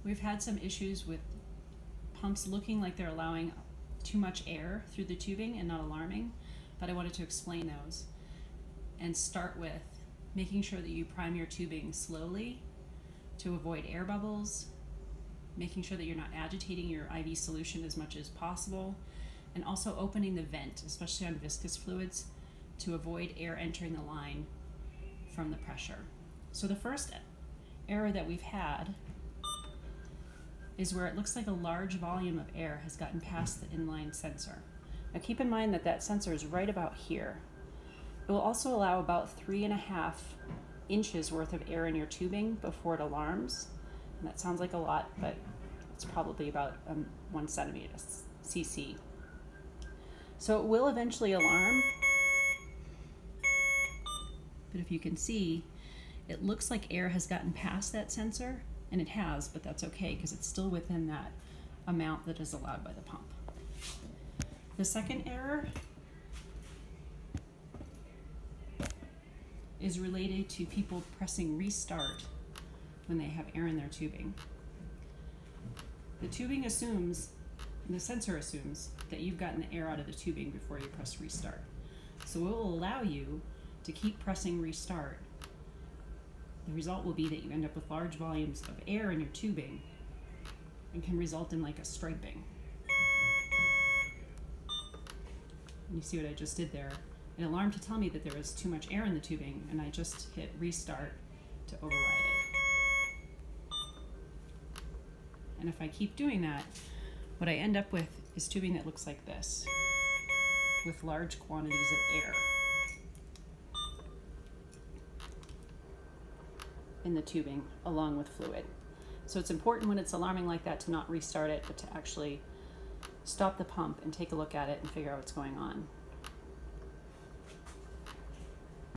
We've had some issues with pumps looking like they're allowing too much air through the tubing and not alarming, but I wanted to explain those and start with making sure that you prime your tubing slowly to avoid air bubbles, making sure that you're not agitating your IV solution as much as possible, and also opening the vent, especially on viscous fluids, to avoid air entering the line from the pressure. So the first error that we've had is where it looks like a large volume of air has gotten past the inline sensor. Now keep in mind that that sensor is right about here. It will also allow about 3.5 inches worth of air in your tubing before it alarms. And that sounds like a lot, but it's probably about 1 centimeter cc. So it will eventually alarm, but if you can see, it looks like air has gotten past that sensor, and it has, but that's okay because it's still within that amount that is allowed by the pump. The second error is related to people pressing restart when they have air in their tubing. The tubing assumes, and the sensor assumes, that you've gotten the air out of the tubing before you press restart. So it will allow you to keep pressing restart. The result will be that you end up with large volumes of air in your tubing and can result in like a striping. And you see what I just did there? It alarmed to tell me that there was too much air in the tubing, and I just hit restart to override it. And if I keep doing that, what I end up with is tubing that looks like this, with large quantities of air in the tubing along with fluid. So it's important when it's alarming like that to not restart it, but to actually stop the pump and take a look at it and figure out what's going on.